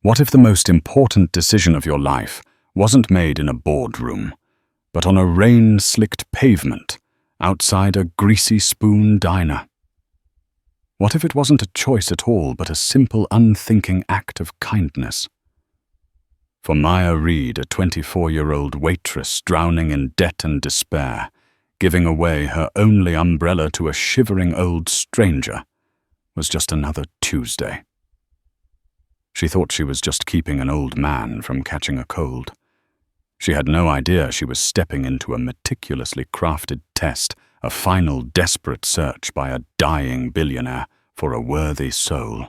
What if the most important decision of your life wasn't made in a boardroom, but on a rain-slicked pavement outside a greasy spoon diner? What if it wasn't a choice at all, but a simple, unthinking act of kindness? For Maya Reed, a 24-year-old waitress drowning in debt and despair, giving away her only umbrella to a shivering old stranger, was just another Tuesday. She thought she was just keeping an old man from catching a cold. She had no idea she was stepping into a meticulously crafted test, a final desperate search by a dying billionaire for a worthy soul.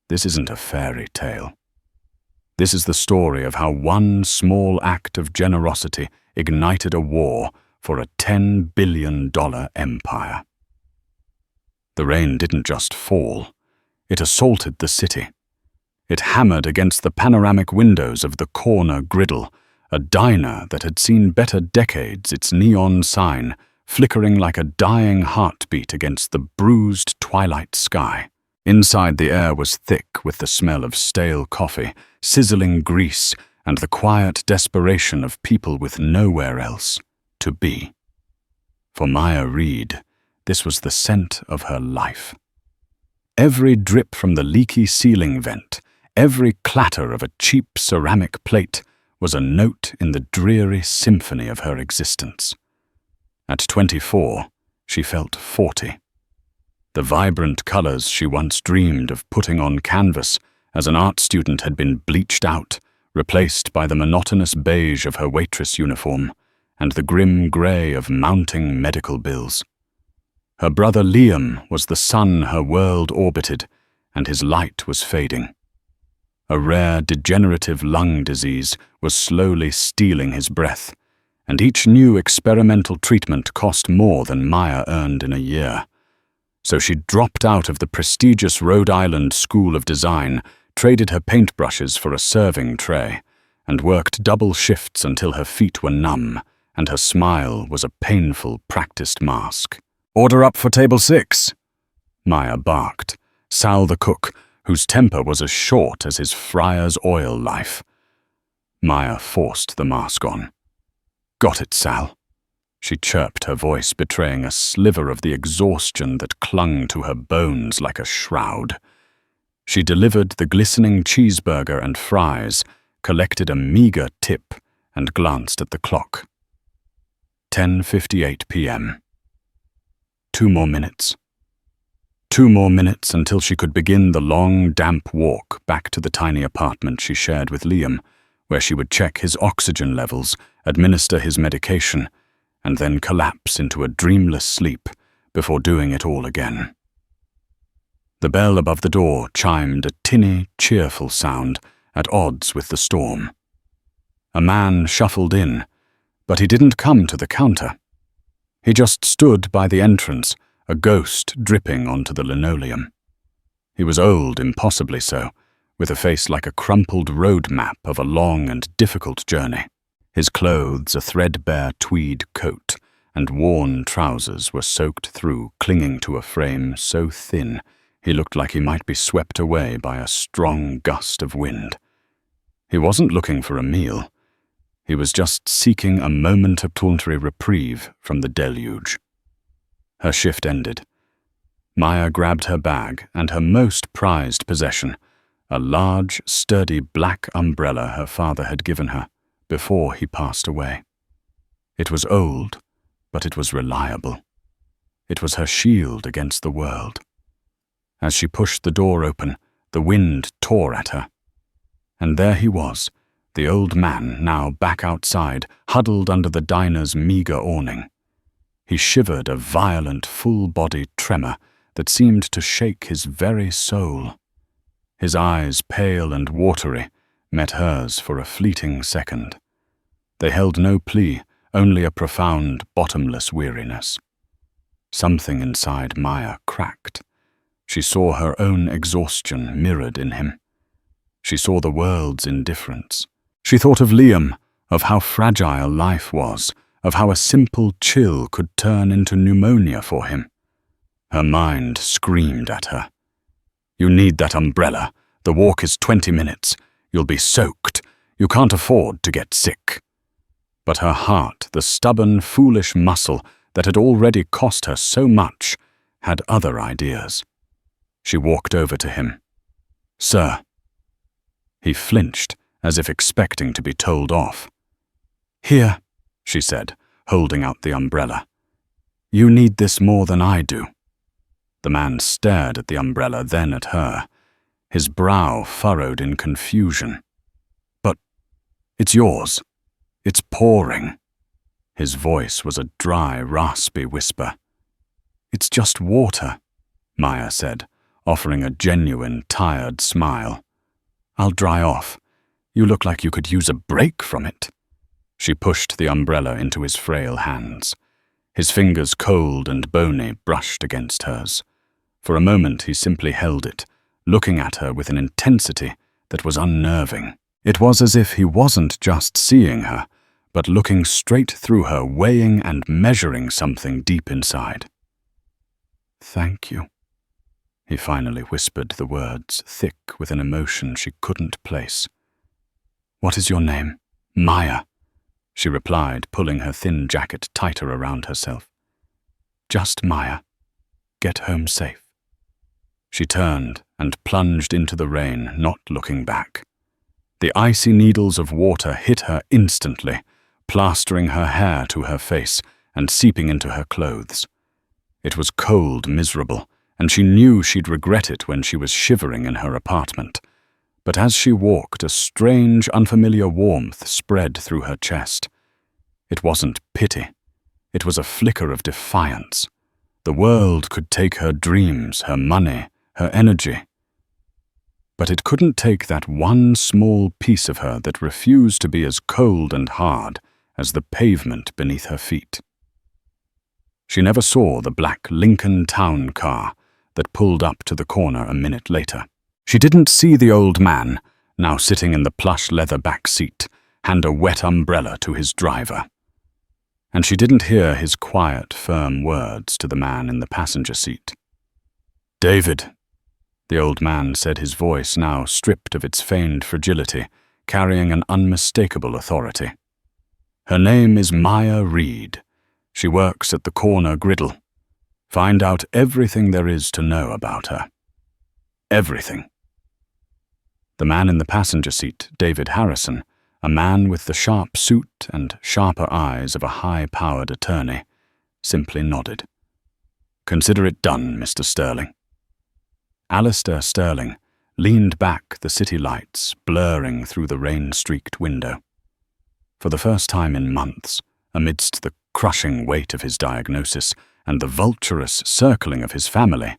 This isn't a fairy tale. This is the story of how one small act of generosity ignited a war for a $10 billion empire. The rain didn't just fall, it assaulted the city. It hammered against the panoramic windows of the corner griddle, a diner that had seen better decades, its neon sign flickering like a dying heartbeat against the bruised twilight sky. Inside, the air was thick with the smell of stale coffee, sizzling grease, and the quiet desperation of people with nowhere else to be. For Maya Reed, this was the scent of her life. Every drip from the leaky ceiling vent, every clatter of a cheap ceramic plate was a note in the dreary symphony of her existence. At 24, she felt 40. The vibrant colors she once dreamed of putting on canvas as an art student had been bleached out, replaced by the monotonous beige of her waitress uniform and the grim gray of mounting medical bills. Her brother Liam was the sun her world orbited, and his light was fading. A rare degenerative lung disease was slowly stealing his breath, and each new experimental treatment cost more than Maya earned in a year. So she dropped out of the prestigious Rhode Island School of Design, traded her paintbrushes for a serving tray, and worked double shifts until her feet were numb, and her smile was a painful, practiced mask. "Order up for table 6, Maya barked. Sal the cook, whose temper was as short as his friar's oil life. Maya forced the mask on. "Got it, Sal," she chirped, her voice betraying a sliver of the exhaustion that clung to her bones like a shroud. She delivered the glistening cheeseburger and fries, collected a meager tip, and glanced at the clock. 10:58 p.m. 2 more minutes. 2 more minutes until she could begin the long, damp walk back to the tiny apartment she shared with Liam, where she would check his oxygen levels, administer his medication, and then collapse into a dreamless sleep before doing it all again. The bell above the door chimed a tinny, cheerful sound at odds with the storm. A man shuffled in, but he didn't come to the counter. He just stood by the entrance, a ghost dripping onto the linoleum. He was old, impossibly so, with a face like a crumpled road map of a long and difficult journey. His clothes, a threadbare tweed coat, and worn trousers were soaked through, clinging to a frame so thin he looked like he might be swept away by a strong gust of wind. He wasn't looking for a meal. He was just seeking a momentary reprieve from the deluge. Her shift ended. Maya grabbed her bag and her most prized possession, a large, sturdy black umbrella her father had given her before he passed away. It was old, but it was reliable. It was her shield against the world. As she pushed the door open, the wind tore at her. And there he was, the old man now back outside, huddled under the diner's meager awning. He shivered a violent, full-bodied tremor that seemed to shake his very soul. His eyes, pale and watery, met hers for a fleeting second. They held no plea, only a profound, bottomless weariness. Something inside Maya cracked. She saw her own exhaustion mirrored in him. She saw the world's indifference. She thought of Liam, of how fragile life was, of how a simple chill could turn into pneumonia for him. Her mind screamed at her. "You need that umbrella. The The walk is 20 minutes. You'll be soaked. You can't afford to get sick." But her heart, the stubborn, foolish muscle that had already cost her so much, had other ideas. She walked over to him. "Sir." He flinched, as if expecting to be told off. "Here," she said, holding out the umbrella. "You need this more than I do." The man stared at the umbrella, then at her, his brow furrowed in confusion. "But it's yours. It's pouring." His voice was a dry, raspy whisper. "It's just water," Maya said, offering a genuine, tired smile. "I'll dry off. You look like you could use a break from it." She pushed the umbrella into his frail hands. His fingers, cold and bony, brushed against hers. For a moment he simply held it, looking at her with an intensity that was unnerving. It was as if he wasn't just seeing her, but looking straight through her, weighing and measuring something deep inside. "Thank you." He finally whispered the words, thick with an emotion she couldn't place. "What is your name?" "Maya," she replied, pulling her thin jacket tighter around herself. "Just Maya. Get home safe." She turned and plunged into the rain, not looking back. The icy needles of water hit her instantly, plastering her hair to her face and seeping into her clothes. It was cold, miserable, and she knew she'd regret it when she was shivering in her apartment. But as she walked, a strange, unfamiliar warmth spread through her chest. It wasn't pity. It was a flicker of defiance. The world could take her dreams, her money, her energy. But it couldn't take that one small piece of her that refused to be as cold and hard as the pavement beneath her feet. She never saw the black Lincoln Town car that pulled up to the corner a minute later. She didn't see the old man, now sitting in the plush leather back seat, hand a wet umbrella to his driver. And she didn't hear his quiet, firm words to the man in the passenger seat. "David," the old man said, his voice now stripped of its feigned fragility, carrying an unmistakable authority. "Her name is Maya Reed. She works at the corner griddle. Find out everything there is to know about her. Everything." The man in the passenger seat, David Harrison, a man with the sharp suit and sharper eyes of a high-powered attorney, simply nodded. "Consider it done, Mr. Sterling." Alistair Sterling leaned back, the city lights blurring through the rain-streaked window. For the first time in months, amidst the crushing weight of his diagnosis and the vulturous circling of his family,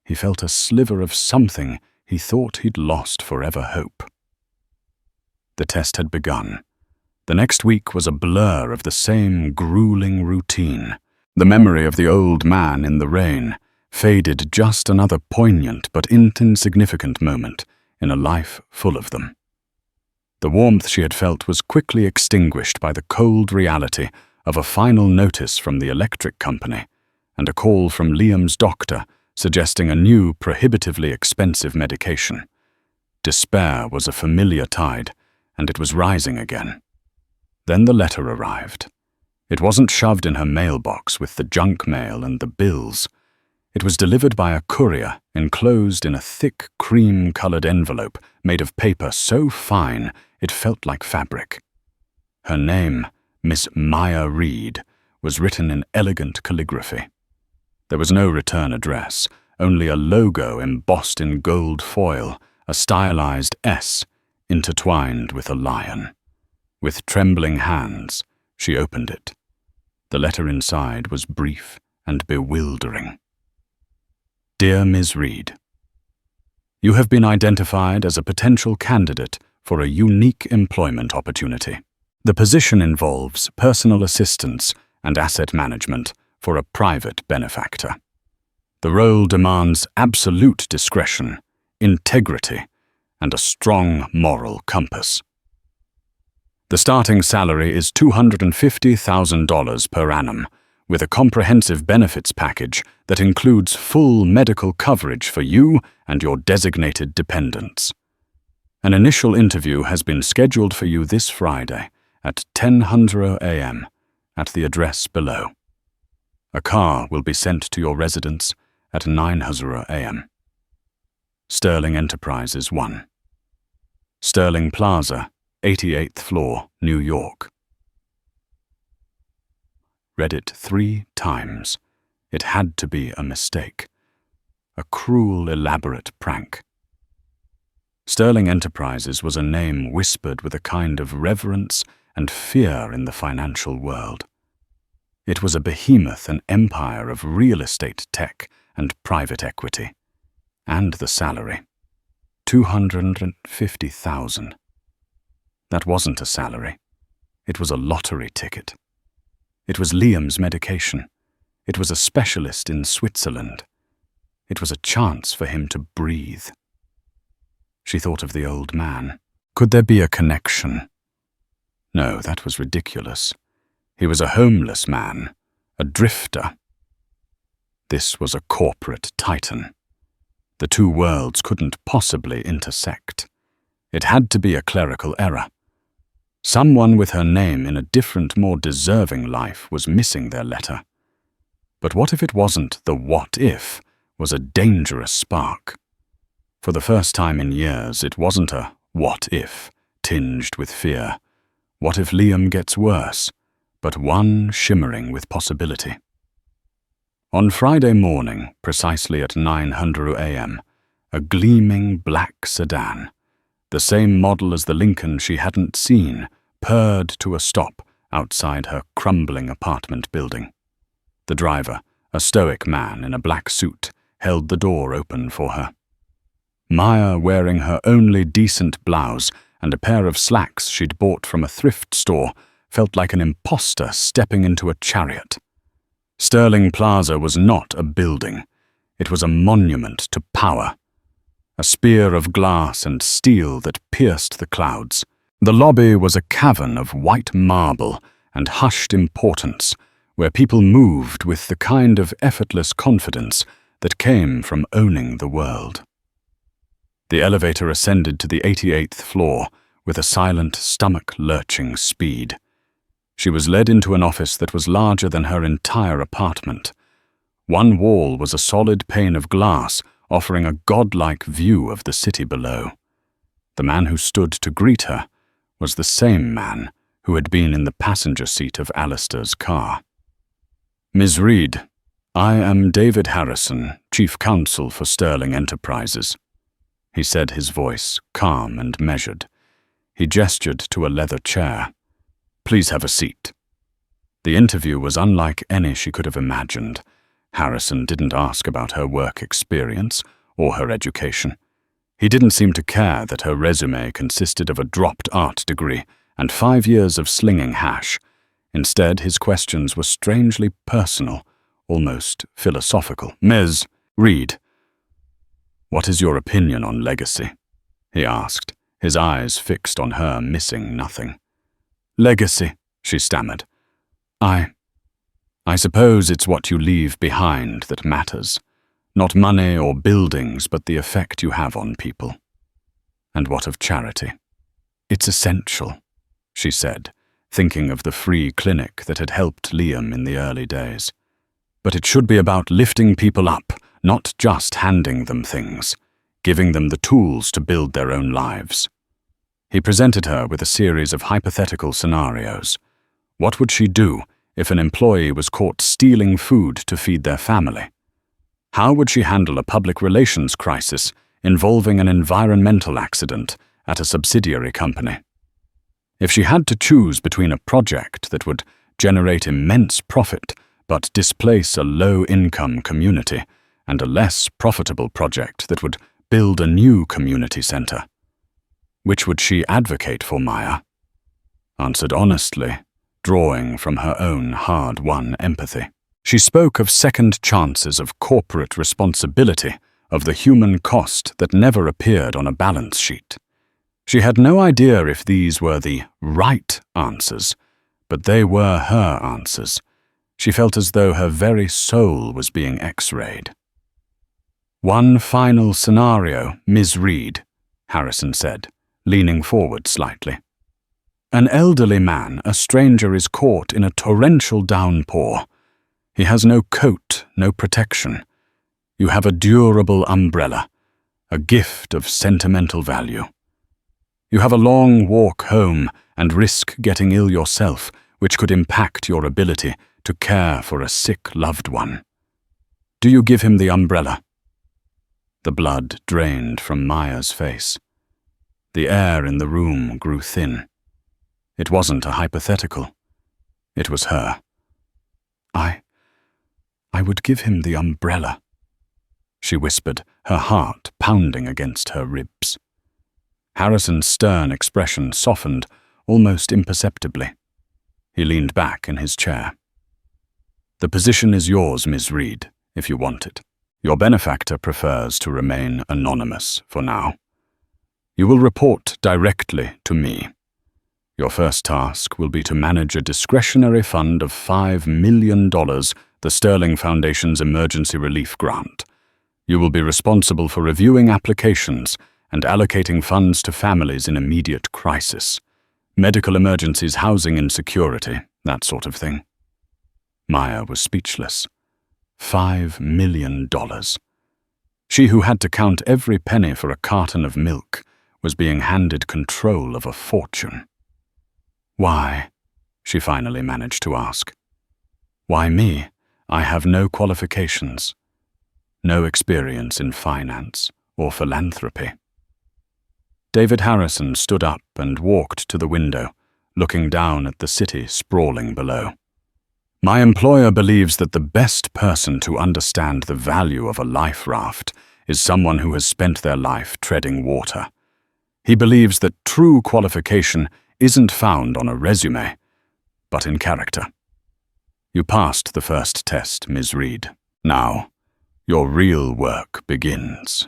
he felt a sliver of something he thought he'd lost forever hope. The test had begun. The next week was a blur of the same grueling routine. The memory of the old man in the rain faded, just another poignant but insignificant moment in a life full of them. The warmth she had felt was quickly extinguished by the cold reality of a final notice from the electric company and a call from Liam's doctor suggesting a new, prohibitively expensive medication. Despair was a familiar tide, and it was rising again. Then the letter arrived. It wasn't shoved in her mailbox with the junk mail and the bills. It was delivered by a courier, enclosed in a thick, cream-colored envelope made of paper so fine it felt like fabric. Her name, Miss Maya Reed, was written in elegant calligraphy. There was no return address, only a logo embossed in gold foil, a stylized S intertwined with a lion. With trembling hands, she opened it. The letter inside was brief and bewildering. Dear Ms. Reed, you have been identified as a potential candidate for a unique employment opportunity. The position involves personal assistance and asset management for a private benefactor. The role demands absolute discretion, integrity, and a strong moral compass. The starting salary is $250,000 per annum, with a comprehensive benefits package that includes full medical coverage for you and your designated dependents. An initial interview has been scheduled for you this Friday at 10:00 a.m. at the address below. A car will be sent to your residence at 9:00 a.m. Sterling Enterprises 1. Sterling Plaza, 88th floor, New York. Read it 3 times. It had to be a mistake. A cruel, elaborate prank. Sterling Enterprises was a name whispered with a kind of reverence and fear in the financial world. It was a behemoth, an empire of real estate tech and private equity. And the salary. $250,000. That wasn't a salary. It was a lottery ticket. It was Liam's medication. It was a specialist in Switzerland. It was a chance for him to breathe. She thought of the old man. Could there be a connection? No, that was ridiculous. He was a homeless man, a drifter. This was a corporate titan. The two worlds couldn't possibly intersect. It had to be a clerical error. Someone with her name in a different, more deserving life was missing their letter. But what if it wasn't? The what if was a dangerous spark. For the first time in years, it wasn't a what if, tinged with fear. What if Liam gets worse? But one shimmering with possibility. On Friday morning, precisely at 9:00 a.m., a gleaming black sedan, the same model as the Lincoln she hadn't seen, purred to a stop outside her crumbling apartment building. The driver, a stoic man in a black suit, held the door open for her. Maya, wearing her only decent blouse and a pair of slacks she'd bought from a thrift store, felt like an imposter stepping into a chariot. Sterling Plaza was not a building. It was a monument to power. A spear of glass and steel that pierced the clouds. The lobby was a cavern of white marble and hushed importance, where people moved with the kind of effortless confidence that came from owning the world. The elevator ascended to the 88th floor with a silent, stomach-lurching speed. She was led into an office that was larger than her entire apartment. One wall was a solid pane of glass, offering a godlike view of the city below. The man who stood to greet her was the same man who had been in the passenger seat of Alistair's car. "Ms. Reed, I am David Harrison, Chief Counsel for Sterling Enterprises," he said, his voice calm and measured. He gestured to a leather chair. "Please have a seat." The interview was unlike any she could have imagined. Harrison didn't ask about her work experience or her education. He didn't seem to care that her resume consisted of a dropped art degree and 5 years of slinging hash. Instead, his questions were strangely personal, almost philosophical. "Ms. Reed, what is your opinion on legacy?" he asked, his eyes fixed on her, missing nothing. "Legacy," she stammered. I suppose it's what you leave behind that matters. Not money or buildings, but the effect you have on people." "And what of charity?" "It's essential," she said, thinking of the free clinic that had helped Liam in the early days. "But it should be about lifting people up, not just handing them things, giving them the tools to build their own lives." He presented her with a series of hypothetical scenarios. What would she do if an employee was caught stealing food to feed their family? How would she handle a public relations crisis involving an environmental accident at a subsidiary company? If she had to choose between a project that would generate immense profit but displace a low-income community and a less profitable project that would build a new community center, which would she advocate for, Maya? Answered honestly, drawing from her own hard-won empathy. She spoke of second chances, of corporate responsibility, of the human cost that never appeared on a balance sheet. She had no idea if these were the right answers, but they were her answers. She felt as though her very soul was being X-rayed. "One final scenario, Ms. Reed," Harrison said, leaning forward slightly. An elderly man, a stranger, is caught in a torrential downpour. He has no coat, no protection. You have a durable umbrella, a gift of sentimental value. You have a long walk home and risk getting ill yourself, which could impact your ability to care for a sick loved one. Do you give him the umbrella? The blood drained from Maya's face. The air in the room grew thin. It wasn't a hypothetical. It was her. I would give him the umbrella, she whispered, her heart pounding against her ribs. Harrison's stern expression softened almost imperceptibly. He leaned back in his chair. The position is yours, Ms. Reed, if you want it. Your benefactor prefers to remain anonymous for now. You will report directly to me. Your first task will be to manage a discretionary fund of $5 million, the Sterling Foundation's emergency relief grant. You will be responsible for reviewing applications and allocating funds to families in immediate crisis. Medical emergencies, housing insecurity, that sort of thing. Maya was speechless. $5 million. She, who had to count every penny for a carton of milk, was being handed control of a fortune. Why? She finally managed to ask. Why me? I have no qualifications, no experience in finance or philanthropy. David Harrison stood up and walked to the window, looking down at the city sprawling below. My employer believes that the best person to understand the value of a life raft is someone who has spent their life treading water. He believes that true qualification isn't found on a resume, but in character. You passed the first test, Ms. Reed. Now, your real work begins.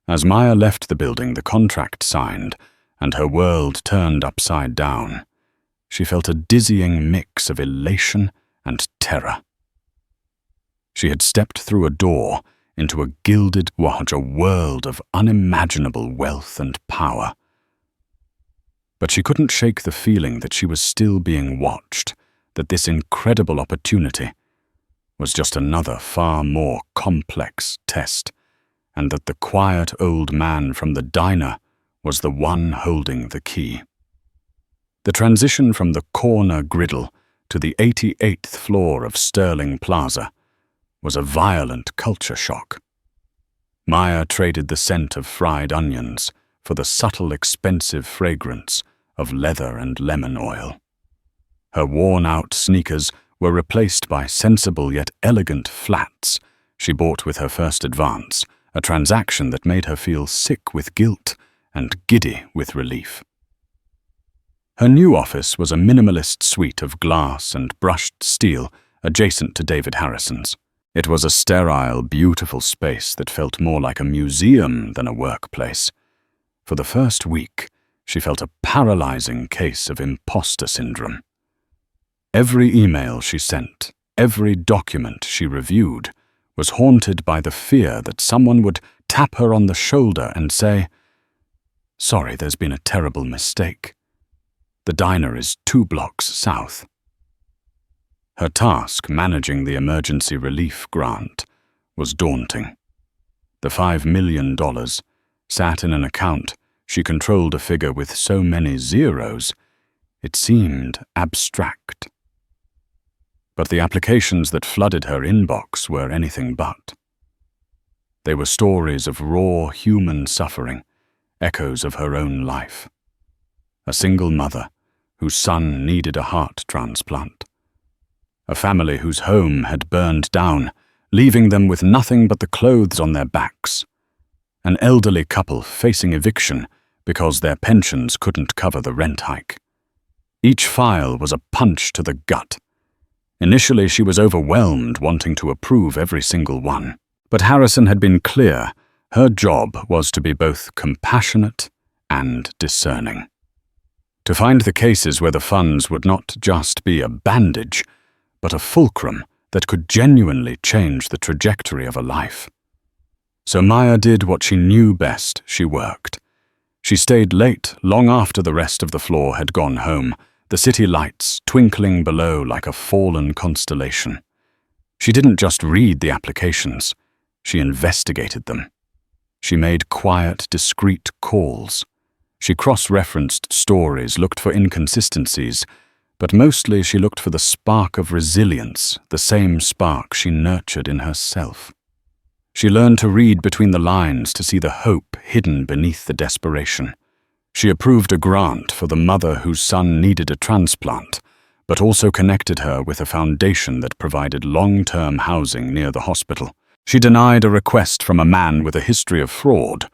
As Maya left the building, the contract signed, and her world turned upside down, she felt a dizzying mix of elation and terror. She had stepped through a door into a gilded watch, a world of unimaginable wealth and power. But she couldn't shake the feeling that she was still being watched, that this incredible opportunity was just another far more complex test, and that the quiet old man from the diner was the one holding the key. The transition from the corner griddle to the 88th floor of Sterling Plaza was a violent culture shock. Maya traded the scent of fried onions for the subtle, expensive fragrance of leather and lemon oil. Her worn-out sneakers were replaced by sensible yet elegant flats she bought with her first advance, a transaction that made her feel sick with guilt and giddy with relief. Her new office was a minimalist suite of glass and brushed steel adjacent to David Harrison's. It was a sterile, beautiful space that felt more like a museum than a workplace. For the first week, she felt a paralyzing case of imposter syndrome. Every email she sent, every document she reviewed, was haunted by the fear that someone would tap her on the shoulder and say, "Sorry, there's been a terrible mistake. The diner is 2 blocks south." Her task, managing the emergency relief grant, was daunting. The $5 million sat in an account she controlled, a figure with so many zeros, it seemed abstract. But the applications that flooded her inbox were anything but. They were stories of raw human suffering, echoes of her own life. A single mother whose son needed a heart transplant. A family whose home had burned down, leaving them with nothing but the clothes on their backs. An elderly couple facing eviction because their pensions couldn't cover the rent hike. Each file was a punch to the gut. Initially, she was overwhelmed, wanting to approve every single one. But Harrison had been clear. Her job was to be both compassionate and discerning. To find the cases where the funds would not just be a bandage, but a fulcrum that could genuinely change the trajectory of a life. So Maya did what she knew best. She worked. She stayed late long after the rest of the floor had gone home, the city lights twinkling below like a fallen constellation. She didn't just read the applications, she investigated them. She made quiet, discreet calls. She cross-referenced stories, looked for inconsistencies, but mostly she looked for the spark of resilience, the same spark she nurtured in herself. She learned to read between the lines to see the hope hidden beneath the desperation. She approved a grant for the mother whose son needed a transplant, but also connected her with a foundation that provided long-term housing near the hospital. She denied a request from a man with a history of fraud,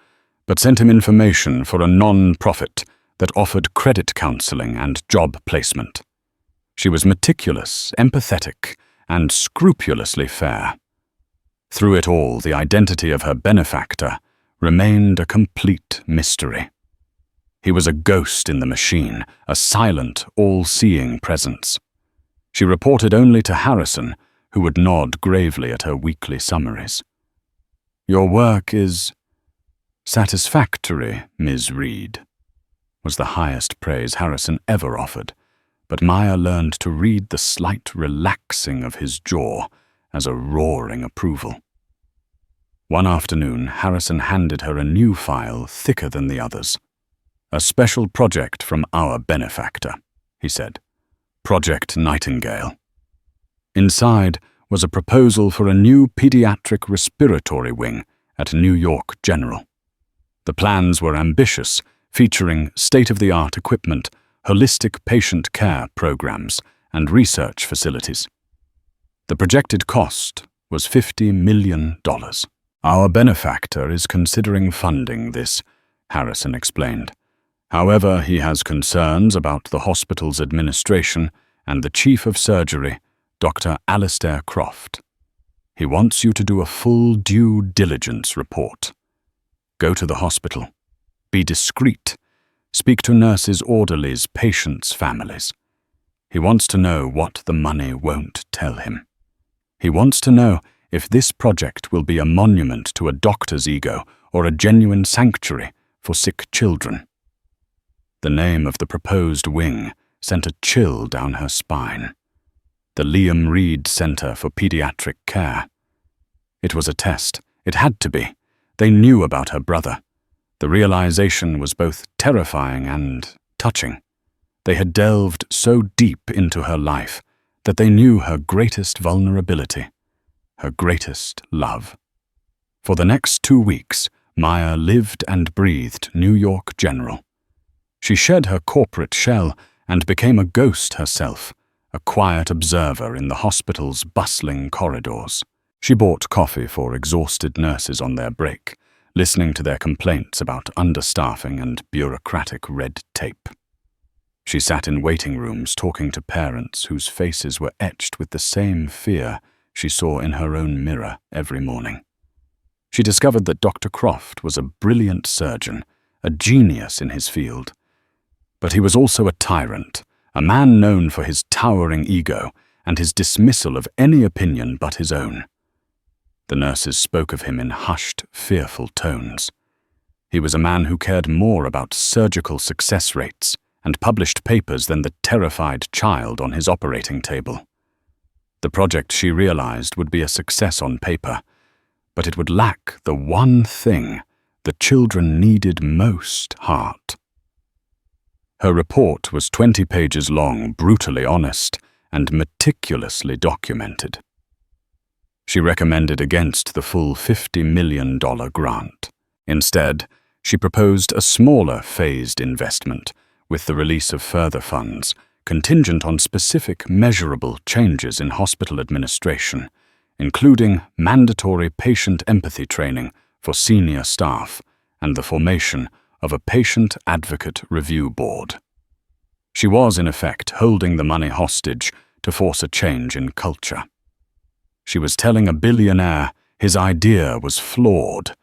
but sent him information for a non-profit that offered credit counseling and job placement. She was meticulous, empathetic, and scrupulously fair. Through it all, the identity of her benefactor remained a complete mystery. He was a ghost in the machine, a silent, all-seeing presence. She reported only to Harrison, who would nod gravely at her weekly summaries. "Your work is satisfactory, Ms. Reed," was the highest praise Harrison ever offered, but Maya learned to read the slight relaxing of his jaw as a roaring approval. One afternoon, Harrison handed her a new file thicker than the others. "A special project from our benefactor," he said. "Project Nightingale." Inside was a proposal for a new pediatric respiratory wing at New York General. The plans were ambitious, featuring state-of-the-art equipment, holistic patient care programs, and research facilities. The projected cost was $50 million. "Our benefactor is considering funding this," Harrison explained. "However, he has concerns about the hospital's administration and the chief of surgery, Dr. Alistair Croft. He wants you to do a full due diligence report. Go to the hospital. Be discreet. Speak to nurses, orderlies, patients' families. He wants to know what the money won't tell him. He wants to know if this project will be a monument to a doctor's ego or a genuine sanctuary for sick children." The name of the proposed wing sent a chill down her spine. The Liam Reed Center for Pediatric Care. It was a test. It had to be. They knew about her brother. The realization was both terrifying and touching. They had delved so deep into her life that they knew her greatest vulnerability, her greatest love. For the next 2 weeks, Maya lived and breathed New York General. She shed her corporate shell and became a ghost herself, a quiet observer in the hospital's bustling corridors. She bought coffee for exhausted nurses on their break, listening to their complaints about understaffing and bureaucratic red tape. She sat in waiting rooms talking to parents whose faces were etched with the same fear she saw in her own mirror every morning. She discovered that Dr. Croft was a brilliant surgeon, a genius in his field. But he was also a tyrant, a man known for his towering ego and his dismissal of any opinion but his own. The nurses spoke of him in hushed, fearful tones. He was a man who cared more about surgical success rates and published papers than the terrified child on his operating table. The project, she realized, would be a success on paper, but it would lack the one thing the children needed most: heart. Her report was 20 pages long, brutally honest, and meticulously documented. She recommended against the full $50 million grant. Instead, she proposed a smaller phased investment with the release of further funds, contingent on specific measurable changes in hospital administration, including mandatory patient empathy training for senior staff and the formation of a patient advocate review board. She was, in effect, holding the money hostage to force a change in culture. She was telling a billionaire his idea was flawed.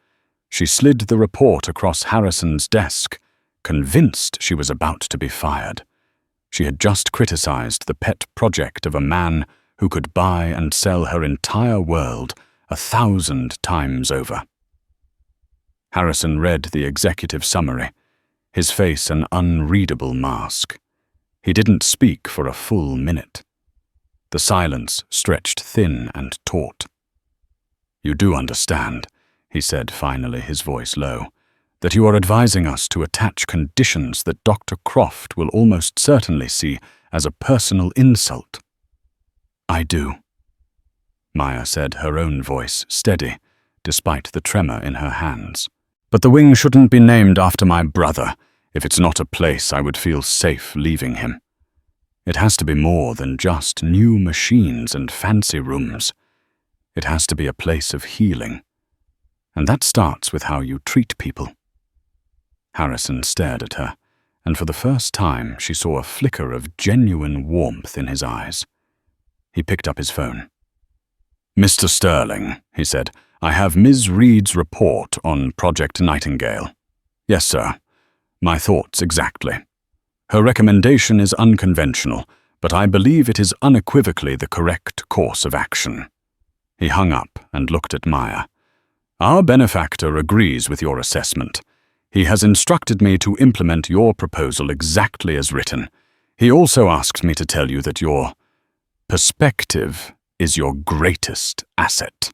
She slid the report across Harrison's desk, convinced she was about to be fired. She had just criticized the pet project of a man who could buy and sell her entire world 1,000 times over. Harrison read the executive summary. his face an unreadable mask. He didn't speak for a full minute. The silence stretched thin and taut. "You do understand," he said finally, his voice low, "that you are advising us to attach conditions that Dr. Croft will almost certainly see as a personal insult." "I do," Maya said, her own voice steady, despite the tremor in her hands. "But the wing shouldn't be named after my brother if it's not a place I would feel safe leaving him. It has to be more than just new machines and fancy rooms. It has to be a place of healing. And that starts with how you treat people." Harrison stared at her, and for the first time she saw a flicker of genuine warmth in his eyes. He picked up his phone. "Mr. Sterling," he said, "I have Ms. Reed's report on Project Nightingale." "Yes, sir. My thoughts exactly. Her recommendation is unconventional, but I believe it is unequivocally the correct course of action." He hung up and looked at Maya. "Our benefactor agrees with your assessment. He has instructed me to implement your proposal exactly as written. He also asks me to tell you that your perspective is your greatest asset."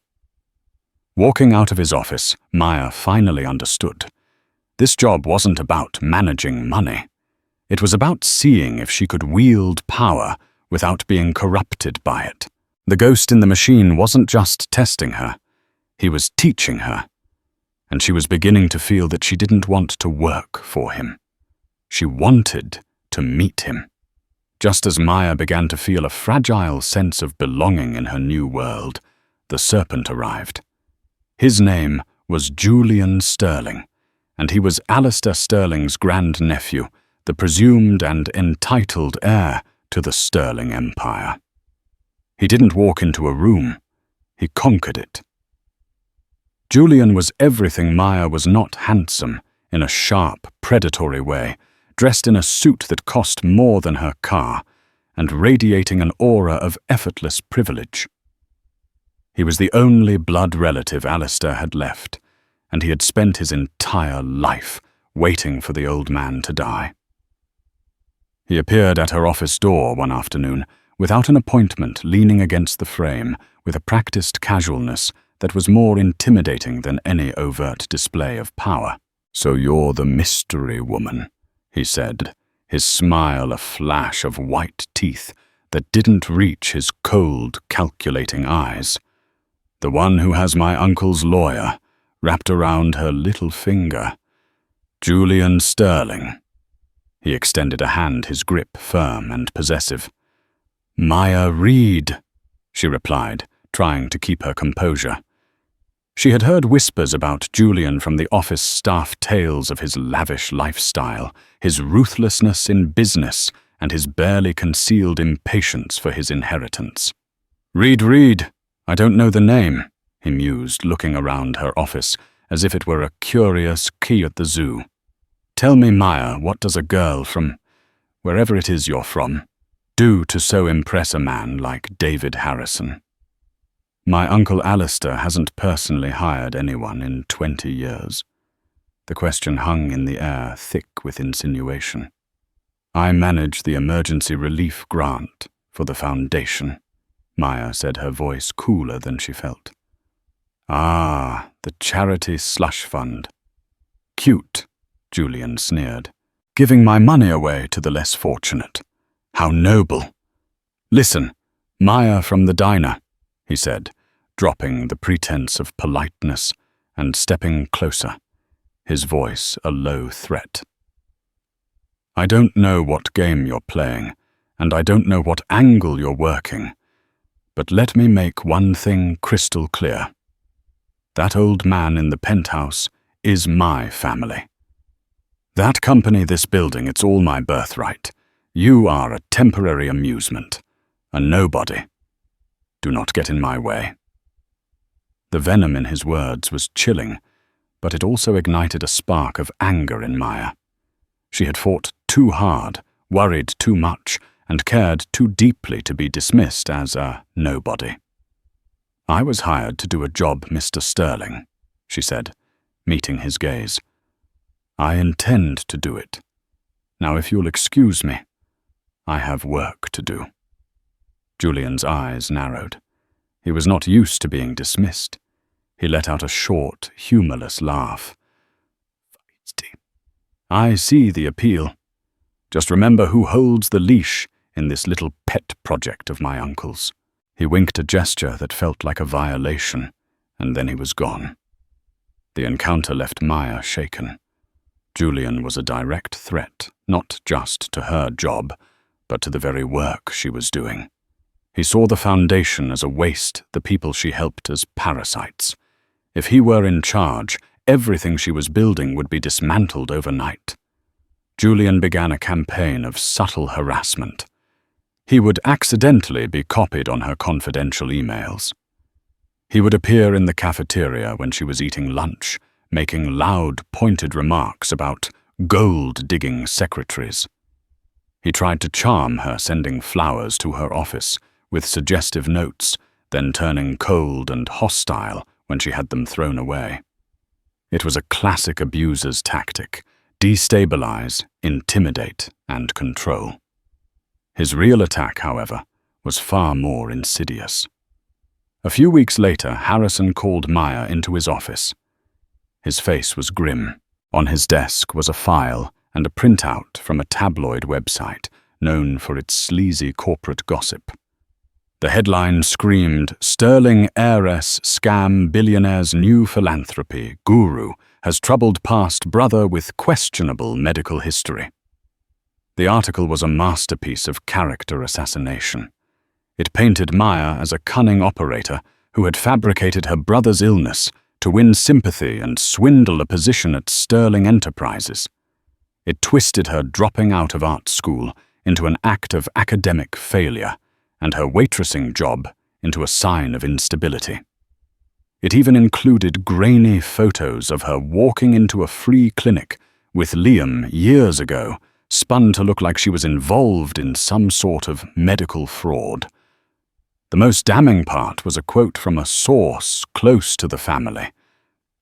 Walking out of his office, Maya finally understood. This job wasn't about managing money. It was about seeing if she could wield power without being corrupted by it. The ghost in the machine wasn't just testing her. He was teaching her. And she was beginning to feel that she didn't want to work for him. She wanted to meet him. Just as Maya began to feel a fragile sense of belonging in her new world, the serpent arrived. His name was Julian Sterling, and he was Alistair Sterling's grandnephew, the presumed and entitled heir to the Sterling Empire. He didn't walk into a room, he conquered it. Julian was everything Maya was not handsome, in a sharp, predatory way, dressed in a suit that cost more than her car, and radiating an aura of effortless privilege. He was the only blood relative Alistair had left, and he had spent his entire life waiting for the old man to die. He appeared at her office door one afternoon, without an appointment, leaning against the frame, with a practiced casualness that was more intimidating than any overt display of power. "So you're the mystery woman," he said, his smile a flash of white teeth that didn't reach his cold, calculating eyes. "The one who has my uncle's lawyer wrapped around her little finger. Julian Sterling." He extended a hand, his grip firm and possessive. "Maya Reed," she replied, trying to keep her composure. She had heard whispers about Julian from the office staff tales of his lavish lifestyle, his ruthlessness in business, and his barely concealed impatience for his inheritance. Reed, I don't know the name," he mused, looking around her office as if it were a curious key at the zoo. "Tell me, Maya, what does a girl from wherever it is you're from do to so impress a man like David Harrison?" "My Uncle Alistair hasn't personally hired anyone in 20 years. The question hung in the air, thick with insinuation. "I manage the emergency relief grant for the foundation," Maya said, her voice cooler than she felt. "Ah, the charity slush fund. Cute," Julian sneered. "Giving my money away to the less fortunate. How noble." "Listen, Maya from the diner," he said, dropping the pretense of politeness and stepping closer, his voice a low threat. "I don't know what game you're playing, and I don't know what angle you're working, but let me make one thing crystal clear. That old man in the penthouse is my family. That company, this building, it's all my birthright. You are a temporary amusement, a nobody. Do not get in my way." The venom in his words was chilling, but it also ignited a spark of anger in Maya. She had fought too hard, worried too much, and cared too deeply to be dismissed as a nobody. "I was hired to do a job, Mr. Sterling," she said, meeting his gaze. I intend to do it. Now, if you'll excuse me, I have work to do." Julian's eyes narrowed. He was not used to being dismissed. He let out a short, humorless laugh. "I see the appeal. Just remember who holds the leash in this little pet project of my uncle's." He winked a gesture that felt like a violation, and then he was gone. The encounter left Maya shaken. Julian was a direct threat, not just to her job, but to the very work she was doing. He saw the foundation as a waste, the people she helped as parasites. If he were in charge, everything she was building would be dismantled overnight. Julian began a campaign of subtle harassment. He would accidentally be copied on her confidential emails. He would appear in the cafeteria when she was eating lunch, making loud, pointed remarks about gold-digging secretaries. He tried to charm her, sending flowers to her office with suggestive notes, then turning cold and hostile when she had them thrown away. It was a classic abuser's tactic: destabilize, intimidate, and control. His real attack, however, was far more insidious. A few weeks later, Harrison called Maya into his office. His face was grim. On his desk was a file and a printout from a tabloid website known for its sleazy corporate gossip. The headline screamed, "Sterling heiress scam billionaire's new philanthropy guru has troubled past brother with questionable medical history." The article was a masterpiece of character assassination. It painted Maya as a cunning operator who had fabricated her brother's illness to win sympathy and swindle a position at Sterling Enterprises. It twisted her dropping out of art school into an act of academic failure, and her waitressing job into a sign of instability. It even included grainy photos of her walking into a free clinic with Liam years ago, spun to look like she was involved in some sort of medical fraud. The most damning part was a quote from a source close to the family,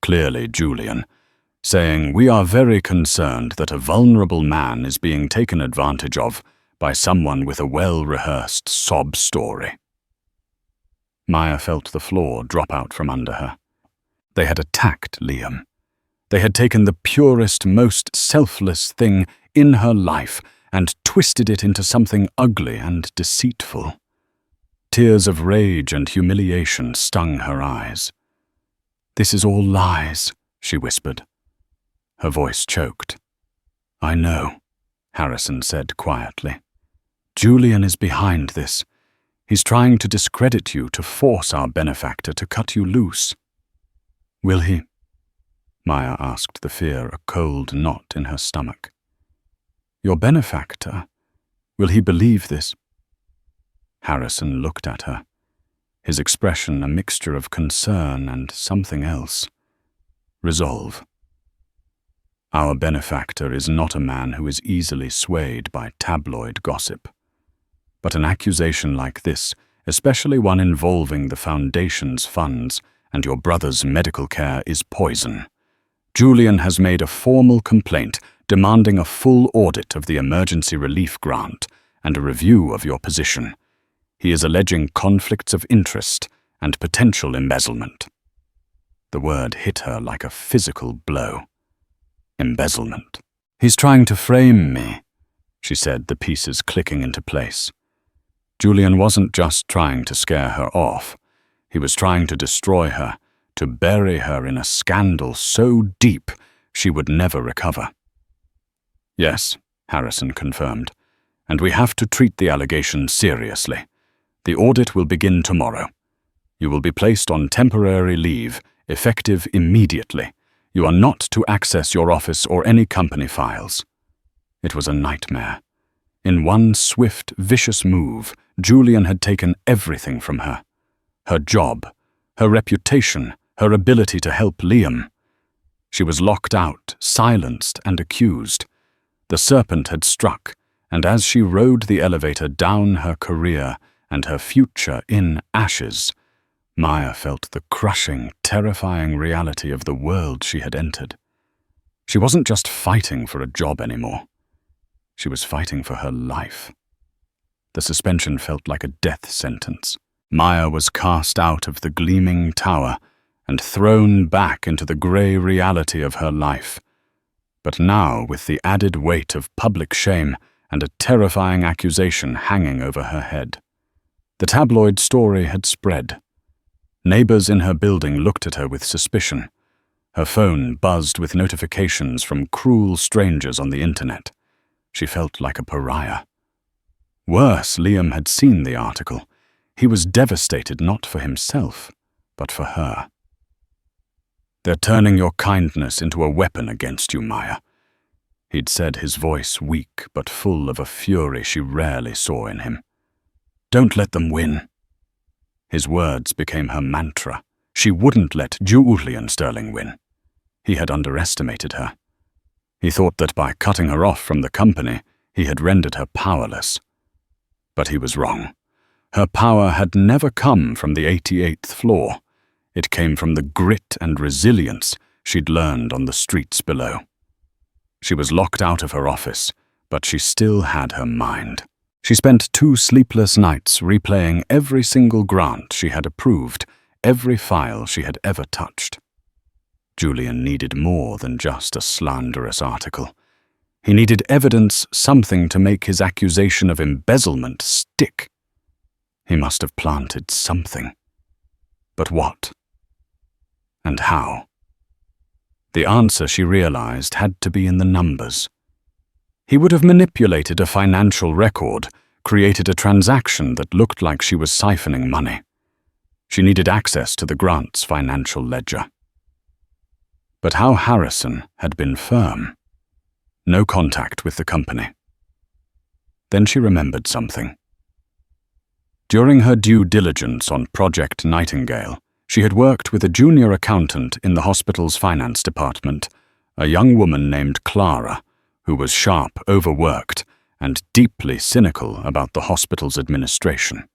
clearly Julian, saying, "We are very concerned that a vulnerable man is being taken advantage of by someone with a well-rehearsed sob story." Maya felt the floor drop out from under her. They had attacked Liam. They had taken the purest, most selfless thing in her life and twisted it into something ugly and deceitful. Tears of rage and humiliation stung her eyes. "This is all lies," she whispered. Her voice choked. "I know," Harrison said quietly. "Julian is behind this. He's trying to discredit you, to force our benefactor to cut you loose." "Will he?" Maya asked, the fear a cold knot in her stomach. "Your benefactor? Will he believe this?" Harrison looked at her, his expression a mixture of concern and something else. Resolve. "Our benefactor is not a man who is easily swayed by tabloid gossip. But an accusation like this, especially one involving the Foundation's funds and your brother's medical care, is poison. Julian has made a formal complaint demanding a full audit of the emergency relief grant and a review of your position. He is alleging conflicts of interest and potential embezzlement." The word hit her like a physical blow. Embezzlement. "He's trying to frame me," she said, the pieces clicking into place. Julian wasn't just trying to scare her off. He was trying to destroy her, to bury her in a scandal so deep she would never recover. "Yes," Harrison confirmed, "and we have to treat the allegation seriously. The audit will begin tomorrow. You will be placed on temporary leave, effective immediately. You are not to access your office or any company files." It was a nightmare. In one swift, vicious move, Julian had taken everything from her. Her job, her reputation, her ability to help Liam. She was locked out, silenced, and accused. The serpent had struck, and as she rode the elevator down her career and her future in ashes, Maya felt the crushing, terrifying reality of the world she had entered. She wasn't just fighting for a job anymore. She was fighting for her life. The suspension felt like a death sentence. Maya was cast out of the gleaming tower and thrown back into the grey reality of her life. But now, with the added weight of public shame and a terrifying accusation hanging over her head. The tabloid story had spread. Neighbors in her building looked at her with suspicion. Her phone buzzed with notifications from cruel strangers on the internet. She felt like a pariah. Worse, Liam had seen the article. He was devastated not for himself, but for her. "They're turning your kindness into a weapon against you, Maya," he'd said, his voice weak but full of a fury she rarely saw in him. "Don't let them win." His words became her mantra. She wouldn't let Julian Sterling win. He had underestimated her. He thought that by cutting her off from the company, he had rendered her powerless. But he was wrong. Her power had never come from the 88th floor. It came from the grit and resilience she'd learned on the streets below. She was locked out of her office, but she still had her mind. She spent 2 sleepless nights replaying every single grant she had approved, every file she had ever touched. Julian needed more than just a slanderous article. He needed evidence, something to make his accusation of embezzlement stick. He must have planted something. But what? And how? The answer, she realized, had to be in the numbers. He would have manipulated a financial record, created a transaction that looked like she was siphoning money. She needed access to the grant's financial ledger. But how Harrison had been firm. No contact with the company. Then she remembered something. During her due diligence on Project Nightingale, she had worked with a junior accountant in the hospital's finance department, a young woman named Clara, who was sharp, overworked, and deeply cynical about the hospital's administration.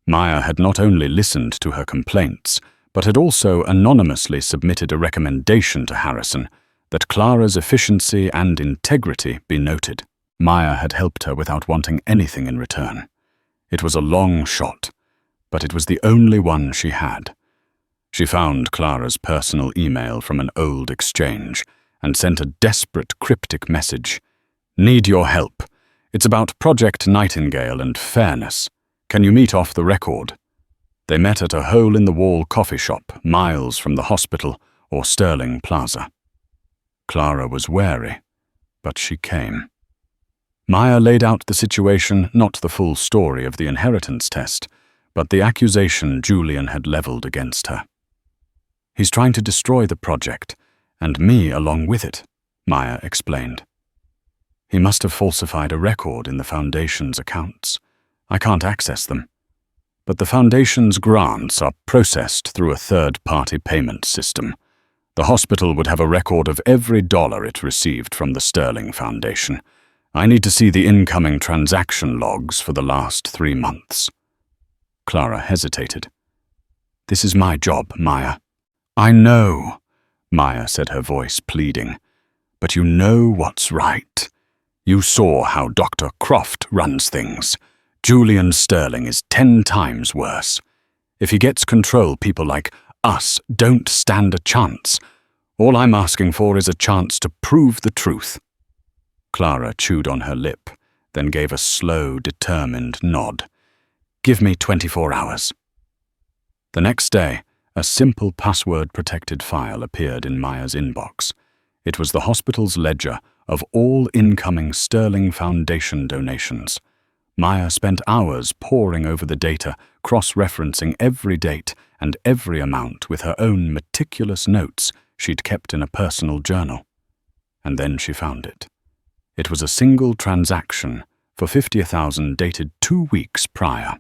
Maya had not only listened to her complaints, but had also anonymously submitted a recommendation to Harrison that Clara's efficiency and integrity be noted. Maya had helped her without wanting anything in return. It was a long shot, but it was the only one she had. She found Clara's personal email from an old exchange and sent a desperate, cryptic message. "Need your help. It's about Project Nightingale and fairness. Can you meet off the record?" They met at a hole-in-the-wall coffee shop miles from the hospital or Sterling Plaza. Clara was wary, but she came. Maya laid out the situation, not the full story of the inheritance test, but the accusation Julian had leveled against her. "He's trying to destroy the project, and me along with it," Maya explained. "He must have falsified a record in the Foundation's accounts. I can't access them. But the Foundation's grants are processed through a third-party payment system. The hospital would have a record of every dollar it received from the Sterling Foundation. I need to see the incoming transaction logs for the last 3 months." Clara hesitated. "This is my job, Maya." "I know," Maya said, her voice pleading. "But you know what's right. You saw how Dr. Croft runs things. Julian Sterling is 10 times worse. If he gets control, people like us don't stand a chance. All I'm asking for is a chance to prove the truth." Clara chewed on her lip, then gave a slow, determined nod. "Give me 24 hours. The next day, a simple password-protected file appeared in Maya's inbox. It was the hospital's ledger of all incoming Sterling Foundation donations. Maya spent hours poring over the data, cross-referencing every date and every amount with her own meticulous notes she'd kept in a personal journal. And then she found it. It was a single transaction for $50,000 dated 2 weeks prior.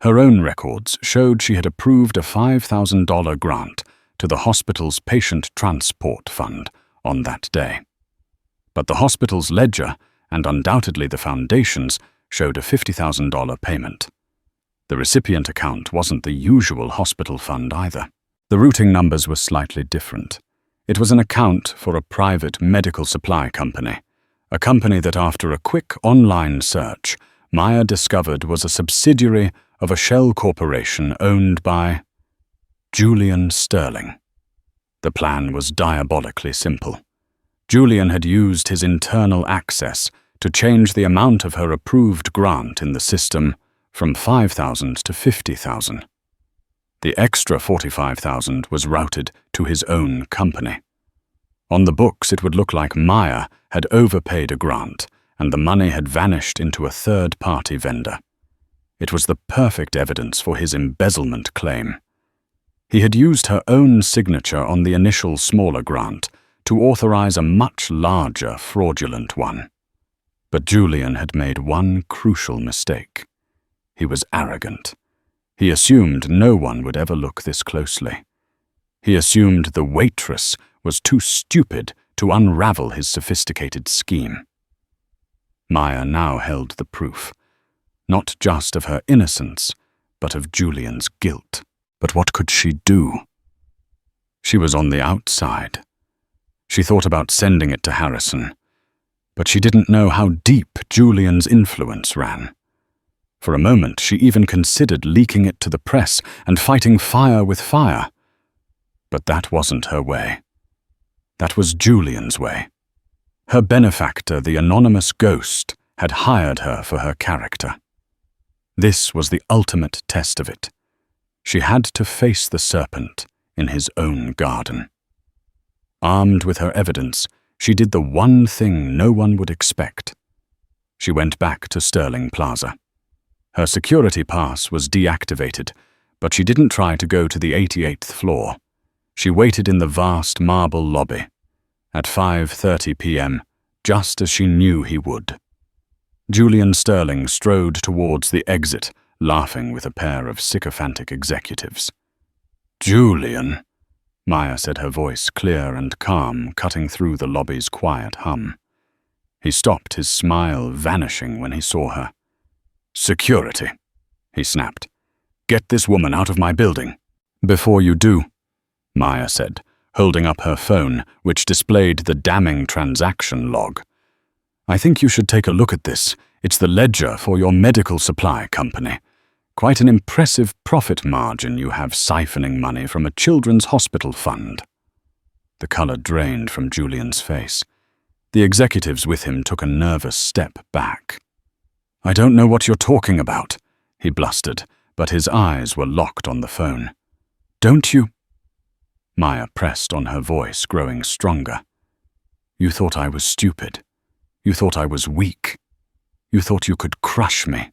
Her own records showed she had approved a $5,000 grant to the hospital's patient transport fund on that day. But the hospital's ledger, and undoubtedly the Foundation's, showed a $50,000 payment. The recipient account wasn't the usual hospital fund either. The routing numbers were slightly different. It was an account for a private medical supply company, a company that after a quick online search, Meyer discovered was a subsidiary of a shell corporation owned by Julian Sterling. The plan was diabolically simple. Julian had used his internal access to change the amount of her approved grant in the system from $5,000 to $50,000. The extra $45,000 was routed to his own company. On the books, it would look like Meyer had overpaid a grant and the money had vanished into a third-party vendor. It was the perfect evidence for his embezzlement claim. He had used her own signature on the initial smaller grant to authorize a much larger fraudulent one. But Julian had made one crucial mistake. He was arrogant. He assumed no one would ever look this closely. He assumed the Waitress was too stupid to unravel his sophisticated scheme. Meyer now held the proof, not just of her innocence, but of Julian's guilt. But what could she do? She was on the outside. She thought about sending it to Harrison, but she didn't know how deep Julian's influence ran. For a moment, she even considered leaking it to the press and fighting fire with fire. But that wasn't her way. That was Julian's way. Her benefactor, the anonymous ghost, had hired her for her character. This was the ultimate test of it. She had to face the serpent in his own garden. Armed with her evidence, she did the one thing no one would expect. She went back to Sterling Plaza. Her security pass was deactivated, but she didn't try to go to the 88th floor. She waited in the vast marble lobby. At 5:30 p.m., just as she knew he would. Julian Sterling strode towards the exit, laughing with a pair of sycophantic executives. "Julian," Meyer said, her voice clear and calm, cutting through the lobby's quiet hum. He stopped, his smile vanishing when he saw her. "Security," he snapped. "Get this woman out of my building." "Before you do," Meyer said, holding up her phone, which displayed the damning transaction log. "I think you should take a look at this. It's the ledger for your medical supply company. Quite an impressive profit margin you have siphoning money from a children's hospital fund." The color drained from Julian's face. The executives with him took a nervous step back. "I don't know what you're talking about," he blustered, but his eyes were locked on the phone. "Don't you?" Meyer pressed on her voice, growing stronger. "You thought I was stupid. You thought I was weak. You thought you could crush me.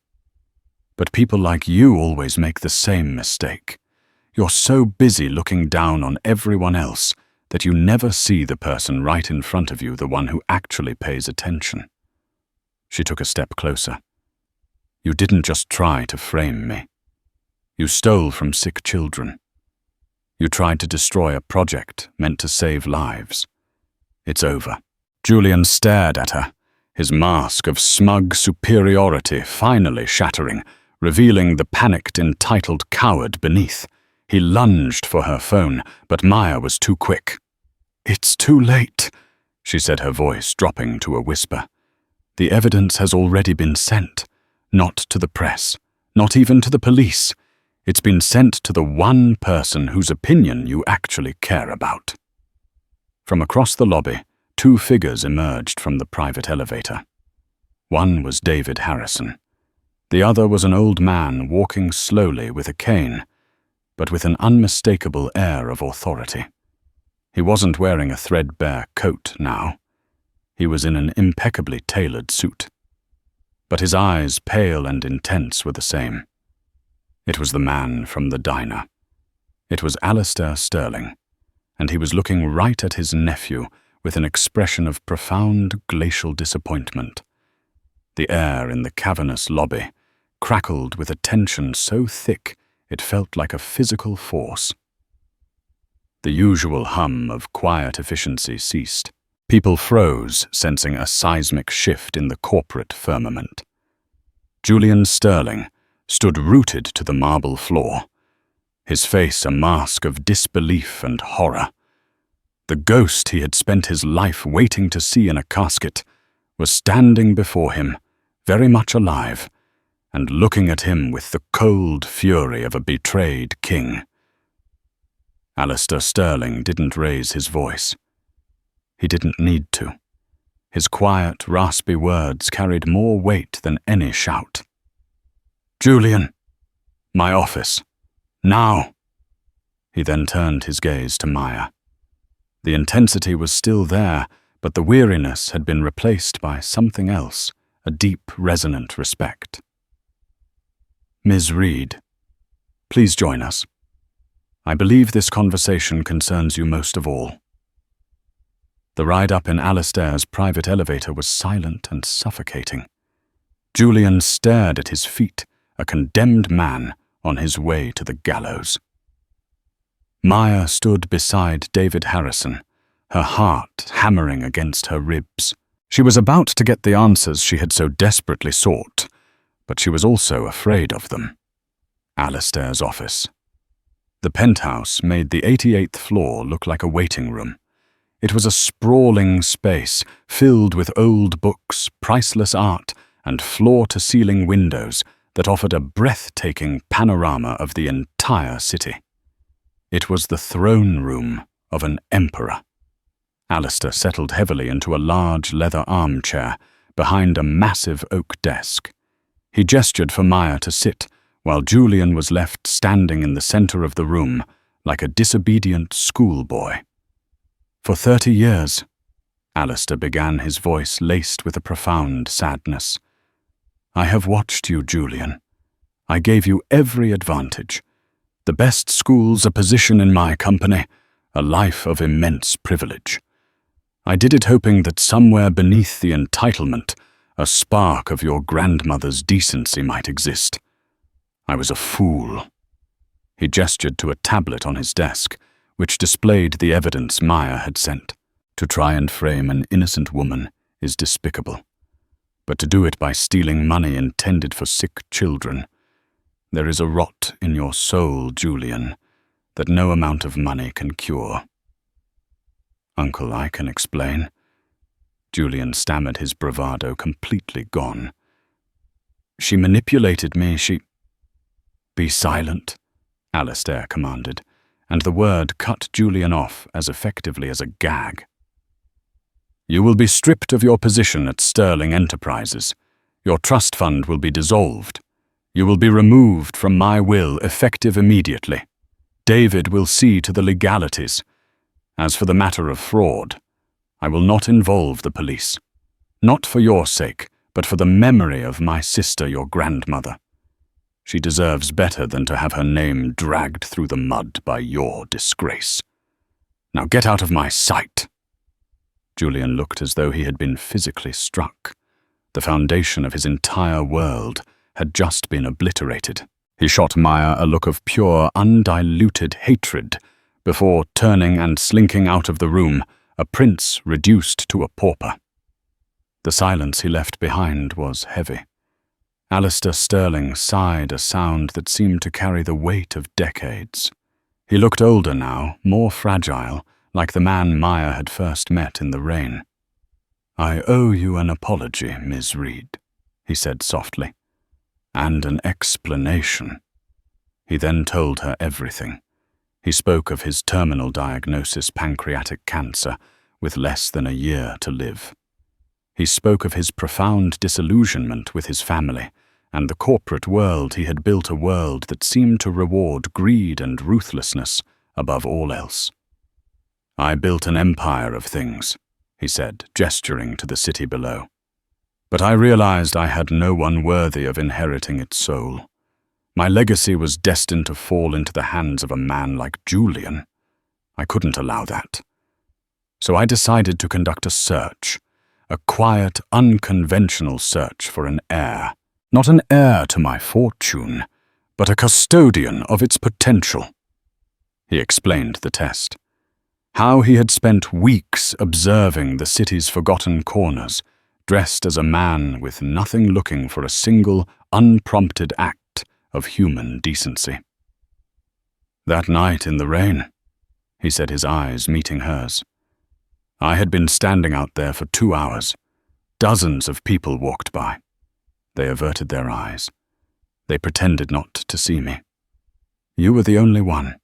But people like you always make the same mistake. You're so busy looking down on everyone else that you never see the person right in front of you, the one who actually pays attention." She took a step closer. "You didn't just try to frame me. You stole from sick children. You tried to destroy a project meant to save lives. It's over." Julian stared at her, his mask of smug superiority finally shattering, revealing the panicked, entitled coward beneath. He lunged for her phone, but Meyer was too quick. "It's too late," she said, her voice dropping to a whisper. "The evidence has already been sent. Not to the press, not even to the police. It's been sent to the one person whose opinion you actually care about." From across the lobby, two figures emerged from the private elevator. One was David Harrison. The other was an old man walking slowly with a cane, but with an unmistakable air of authority. He wasn't wearing a threadbare coat now. He was in an impeccably tailored suit. But his eyes, pale and intense, were the same. It was the man from the diner. It was Alistair Sterling, and he was looking right at his nephew with an expression of profound glacial disappointment. The air in the cavernous lobby crackled with a tension so thick it felt like a physical force. The usual hum of quiet efficiency ceased. People froze, sensing a seismic shift in the corporate firmament. Julian Sterling stood rooted to the marble floor, his face a mask of disbelief and horror. The ghost he had spent his life waiting to see in a casket was standing before him, very much alive, and looking at him with the cold fury of a betrayed king. Alistair Sterling didn't raise his voice. He didn't need to. His quiet, raspy words carried more weight than any shout. "Julian, my office. Now!" He then turned his gaze to Maya. The intensity was still there, but the weariness had been replaced by something else, a deep, resonant respect. "Ms. Reed, please join us. I believe this conversation concerns you most of all." The ride up in Alistair's private elevator was silent and suffocating. Julian stared at his feet, a condemned man on his way to the gallows. Maya stood beside David Harrison, her heart hammering against her ribs. She was about to get the answers she had so desperately sought, but she was also afraid of them. Alistair's office. The penthouse made the 88th floor look like a waiting room. It was a sprawling space filled with old books, priceless art, and floor-to-ceiling windows that offered a breathtaking panorama of the entire city. It was the throne room of an emperor. Alistair settled heavily into a large leather armchair behind a massive oak desk. He gestured for Maya to sit, while Julian was left standing in the center of the room like a disobedient schoolboy. "For 30 years," Alistair began, his voice laced with a profound sadness, "I have watched you, Julian. I gave you every advantage. The best schools, a position in my company, a life of immense privilege. I did it hoping that somewhere beneath the entitlement, a spark of your grandmother's decency might exist. I was a fool." He gestured to a tablet on his desk, which displayed the evidence Maya had sent. To try and frame an innocent woman is despicable. But to do it by stealing money intended for sick children, there is a rot in your soul, Julian, that no amount of money can cure. "Uncle, I can explain." Julian stammered, his bravado completely gone. "She manipulated me, she—" "Be silent," Alistair commanded, and the word cut Julian off as effectively as a gag. "You will be stripped of your position at Sterling Enterprises. Your trust fund will be dissolved. You will be removed from my will effective immediately. David will see to the legalities. As for the matter of fraud, I will not involve the police. Not for your sake, but for the memory of my sister, your grandmother. She deserves better than to have her name dragged through the mud by your disgrace. Now get out of my sight." Julian looked as though he had been physically struck. The foundation of his entire world had just been obliterated. He shot Maya a look of pure, undiluted hatred before turning and slinking out of the room, a prince reduced to a pauper. The silence he left behind was heavy. Alistair Sterling sighed a sound that seemed to carry the weight of decades. He looked older now, more fragile, like the man Maya had first met in the rain. "I owe you an apology, Ms. Reed," he said softly, "and an explanation." He then told her everything. He spoke of his terminal diagnosis, pancreatic cancer, with less than a year to live. He spoke of his profound disillusionment with his family and the corporate world. He had built a world that seemed to reward greed and ruthlessness above all else. "I built an empire of things," he said, gesturing to the city below. "But I realized I had no one worthy of inheriting its soul. My legacy was destined to fall into the hands of a man like Julian. I couldn't allow that. So I decided to conduct a search, a quiet, unconventional search for an heir. Not an heir to my fortune, but a custodian of its potential." He explained the test. How he had spent weeks observing the city's forgotten corners, dressed as a man with nothing, looking for a single, unprompted act of human decency. "That night in the rain," he said, his eyes meeting hers, I had been standing out there for 2 hours. Dozens of people walked by. They averted their eyes. They pretended not to see me. You were the only one.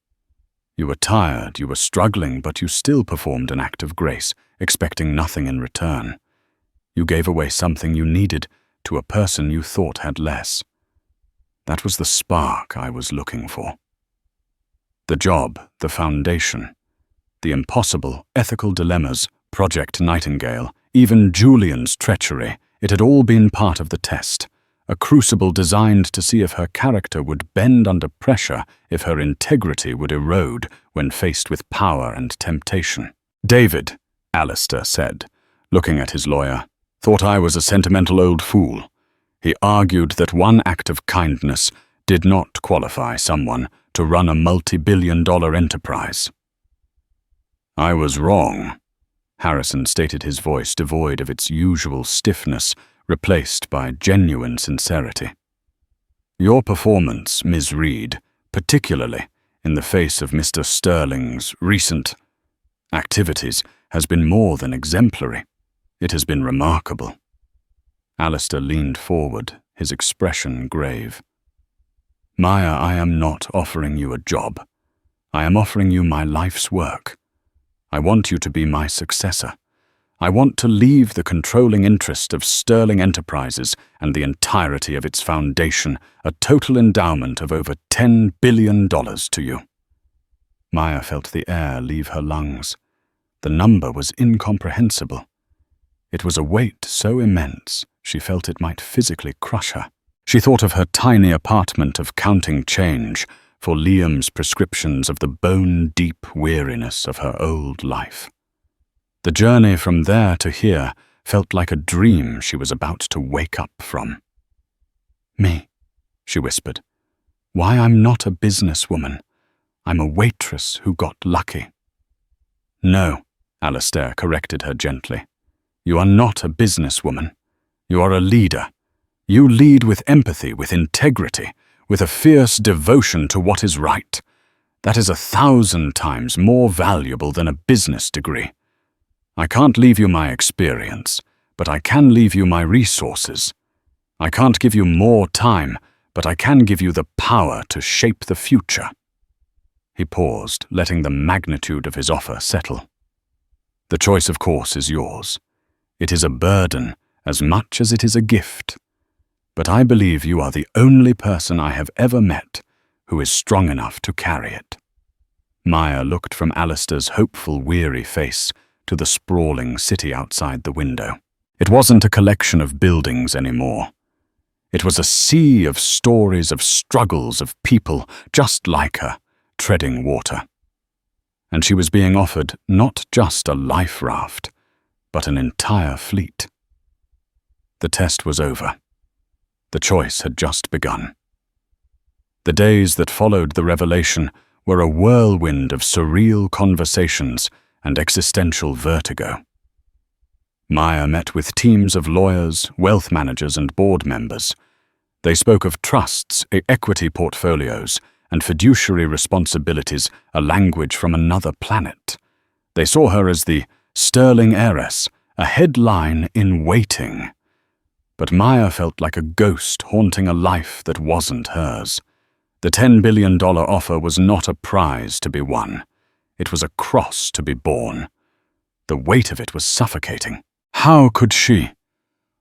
You were tired, you were struggling, but you still performed an act of grace, expecting nothing in return. You gave away something you needed to a person you thought had less. That was the spark I was looking for. The job, the foundation, the impossible ethical dilemmas, Project Nightingale, even Julian's treachery, it had all been part of the test, a crucible designed to see if her character would bend under pressure, if her integrity would erode when faced with power and temptation. David, Alistair said, looking at his lawyer, thought I was a sentimental old fool. He argued that one act of kindness did not qualify someone to run a multi-billion-dollar enterprise. I was wrong, Harrison stated, his voice devoid of its usual stiffness, replaced by genuine sincerity. Your performance, Ms. Reed, particularly in the face of Mr. Sterling's recent activities, has been more than exemplary. It has been remarkable. Alistair leaned forward, his expression grave. Maya, I am not offering you a job. I am offering you my life's work. I want you to be my successor. I want to leave the controlling interest of Sterling Enterprises and the entirety of its foundation, a total endowment of over $10 billion to you. Maya felt the air leave her lungs. The number was incomprehensible. It was a weight so immense she felt it might physically crush her. She thought of her tiny apartment of counting change for Liam's prescriptions of the bone-deep weariness of her old life. The journey from there to here felt like a dream she was about to wake up from. Me, she whispered. Why, I'm not a businesswoman. I'm a waitress who got lucky. No, Alistair corrected her gently. You are not a businesswoman. You are a leader. You lead with empathy, with integrity, with a fierce devotion to what is right. That is 1,000 times more valuable than a business degree. I can't leave you my experience, but I can leave you my resources. I can't give you more time, but I can give you the power to shape the future. He paused, letting the magnitude of his offer settle. The choice, of course, is yours. It is a burden as much as it is a gift. But I believe you are the only person I have ever met who is strong enough to carry it. Maya looked from Alistair's hopeful, weary face to the sprawling city outside the window. It wasn't a collection of buildings anymore. It was a sea of stories, of struggles, of people just like her, treading water. And she was being offered not just a life raft, but an entire fleet. The test was over. The choice had just begun. The days that followed the revelation were a whirlwind of surreal conversations and existential vertigo. Maya met with teams of lawyers, wealth managers, and board members. They spoke of trusts, equity portfolios, and fiduciary responsibilities, a language from another planet. They saw her as the sterling heiress, a headline in waiting. But Maya felt like a ghost haunting a life that wasn't hers. The $10 billion offer was not a prize to be won. It was a cross to be borne. The weight of it was suffocating. How could she,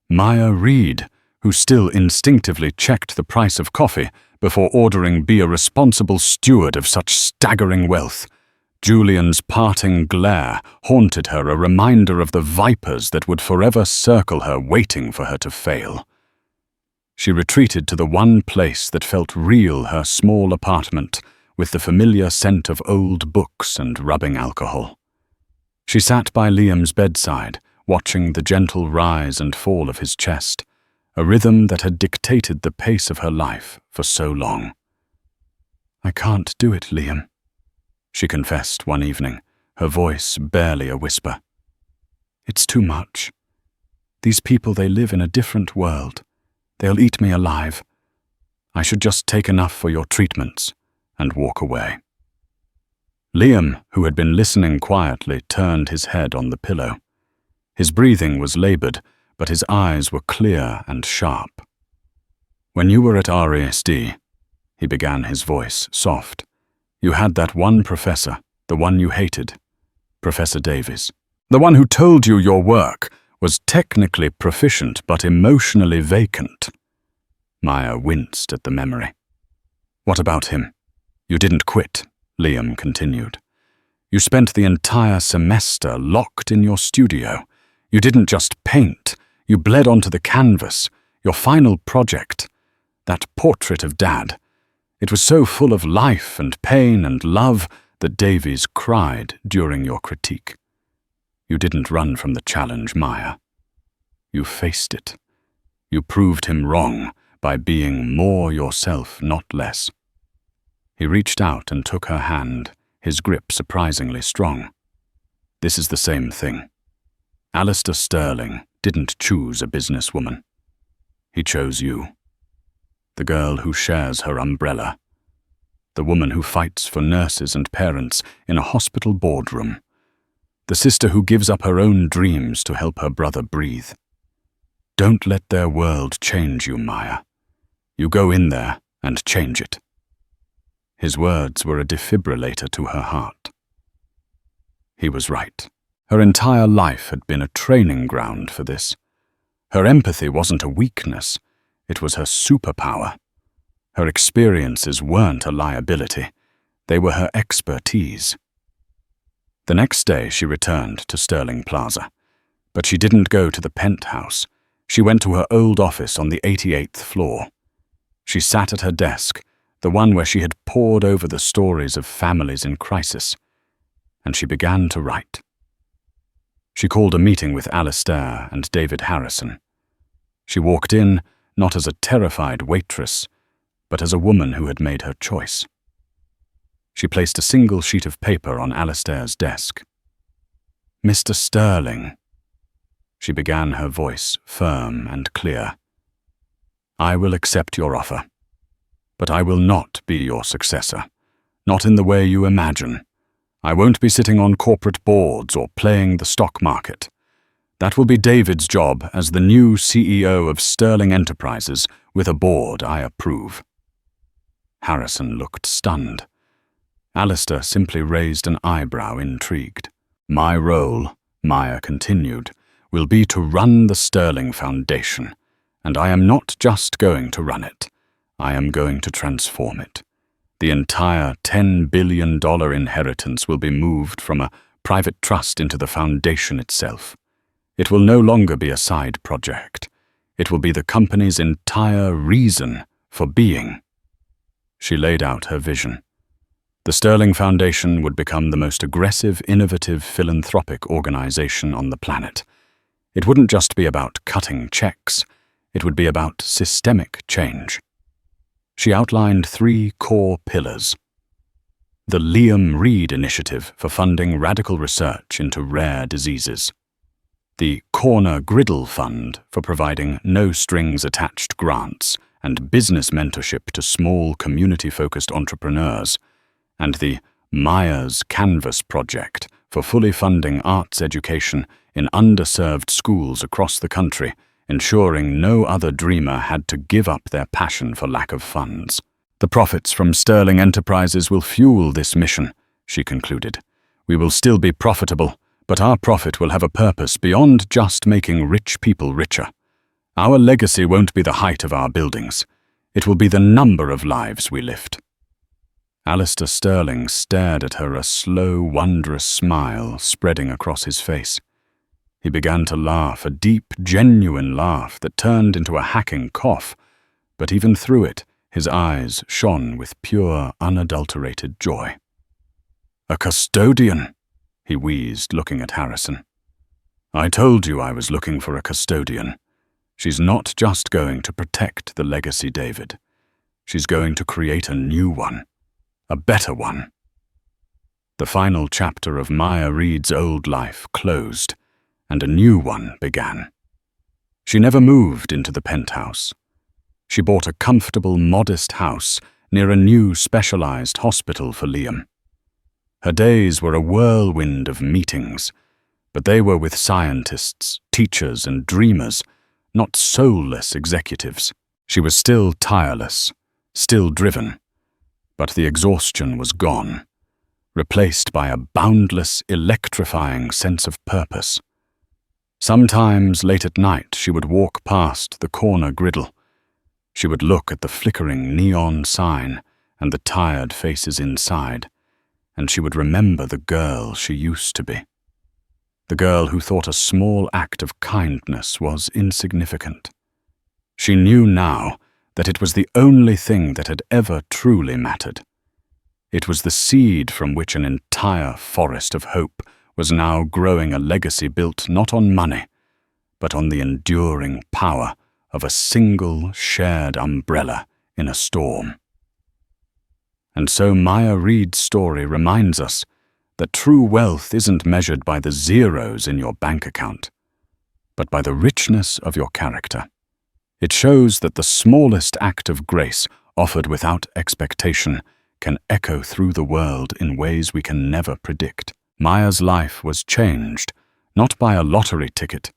Maya Reed, who still instinctively checked the price of coffee before ordering, be a responsible steward of such staggering wealth? Julian's parting glare haunted her, a reminder of the vipers that would forever circle her, waiting for her to fail. She retreated to the one place that felt real, her small apartment, with the familiar scent of old books and rubbing alcohol. She sat by Liam's bedside, watching the gentle rise and fall of his chest, a rhythm that had dictated the pace of her life for so long. I can't do it, Liam, she confessed one evening, her voice barely a whisper. It's too much. These people, they live in a different world. They'll eat me alive. I should just take enough for your treatments and walk away. Liam, who had been listening quietly, turned his head on the pillow. His breathing was labored, but his eyes were clear and sharp. "When you were at RASD," he began, his voice soft, "you had that one professor, the one you hated, Professor Davies. The one who told you your work was technically proficient but emotionally vacant." Maya winced at the memory. "What about him? You didn't quit," Liam continued. "You spent the entire semester locked in your studio. You didn't just paint, you bled onto the canvas, your final project, that portrait of Dad. It was so full of life and pain and love that Davies cried during your critique. You didn't run from the challenge, Maya. You faced it. You proved him wrong by being more yourself, not less." He reached out and took her hand, his grip surprisingly strong. "This is the same thing. Alistair Sterling didn't choose a businesswoman. He chose you. The girl who shares her umbrella. The woman who fights for nurses and parents in a hospital boardroom. The sister who gives up her own dreams to help her brother breathe. Don't let their world change you, Maya. You go in there and change it." His words were a defibrillator to her heart. He was right. Her entire life had been a training ground for this. Her empathy wasn't a weakness, it was her superpower. Her experiences weren't a liability, they were her expertise. The next day she returned to Sterling Plaza, but she didn't go to the penthouse. She went to her old office on the 88th floor. She sat at her desk, the one where she had pored over the stories of families in crisis, and she began to write. She called a meeting with Alistair and David Harrison. She walked in, not as a terrified waitress, but as a woman who had made her choice. She placed a single sheet of paper on Alistair's desk. "Mr. Sterling," she began, her voice firm and clear, "I will accept your offer, but I will not be your successor, not in the way you imagine. I won't be sitting on corporate boards or playing the stock market. That will be David's job as the new CEO of Sterling Enterprises with a board I approve." Harrison looked stunned. Alistair simply raised an eyebrow, intrigued. "My role," Maya continued, "will be to run the Sterling Foundation, and I am not just going to run it. I am going to transform it. The entire $10 billion inheritance will be moved from a private trust into the foundation itself. It will no longer be a side project. It will be the company's entire reason for being." She laid out her vision. The Sterling Foundation would become the most aggressive, innovative, philanthropic organization on the planet. It wouldn't just be about cutting checks. It would be about systemic change. She outlined 3 core pillars. The Liam Reed Initiative for funding radical research into rare diseases. The Corner Griddle Fund for providing no-strings-attached grants and business mentorship to small community-focused entrepreneurs. And the Maya's Canvas Project for fully funding arts education in underserved schools across the country, ensuring no other dreamer had to give up their passion for lack of funds. "The profits from Sterling Enterprises will fuel this mission," she concluded. "We will still be profitable, but our profit will have a purpose beyond just making rich people richer. Our legacy won't be the height of our buildings. It will be the number of lives we lift." Alistair Sterling stared at her, a slow, wondrous smile spreading across his face. He began to laugh, a deep, genuine laugh that turned into a hacking cough, but even through it, his eyes shone with pure, unadulterated joy. "A custodian," he wheezed, looking at Harrison. "I told you I was looking for a custodian. She's not just going to protect the legacy, David. She's going to create a new one, a better one." The final chapter of Maya Reed's old life closed, and a new one began. She never moved into the penthouse. She bought a comfortable, modest house near a new specialized hospital for Liam. Her days were a whirlwind of meetings, but they were with scientists, teachers, and dreamers, not soulless executives. She was still tireless, still driven, but the exhaustion was gone, replaced by a boundless, electrifying sense of purpose. Sometimes late at night she would walk past the corner griddle. She would look at the flickering neon sign and the tired faces inside, and she would remember the girl she used to be. The girl who thought a small act of kindness was insignificant. She knew now that it was the only thing that had ever truly mattered. It was the seed from which an entire forest of hope was now growing, a legacy built not on money, but on the enduring power of a single shared umbrella in a storm. And so Maya Reid's story reminds us that true wealth isn't measured by the zeros in your bank account, but by the richness of your character. It shows that the smallest act of grace, offered without expectation, can echo through the world in ways we can never predict. Maya's life was changed, not by a lottery ticket,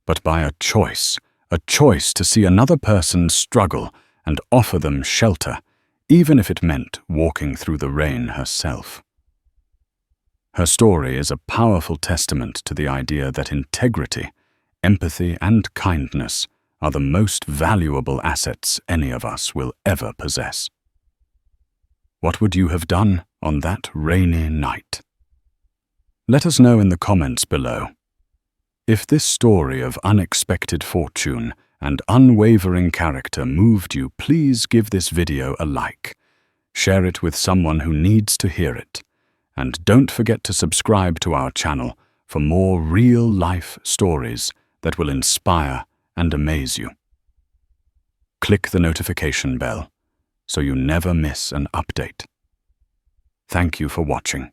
but by a choice to see another person struggle and offer them shelter, even if it meant walking through the rain herself. Her story is a powerful testament to the idea that integrity, empathy, and kindness are the most valuable assets any of us will ever possess. What would you have done on that rainy night? Let us know in the comments below. If this story of unexpected fortune and unwavering character moved you, please give this video a like. Share it with someone who needs to hear it. And don't forget to subscribe to our channel for more real-life stories that will inspire and amaze you. Click the notification bell so you never miss an update. Thank you for watching.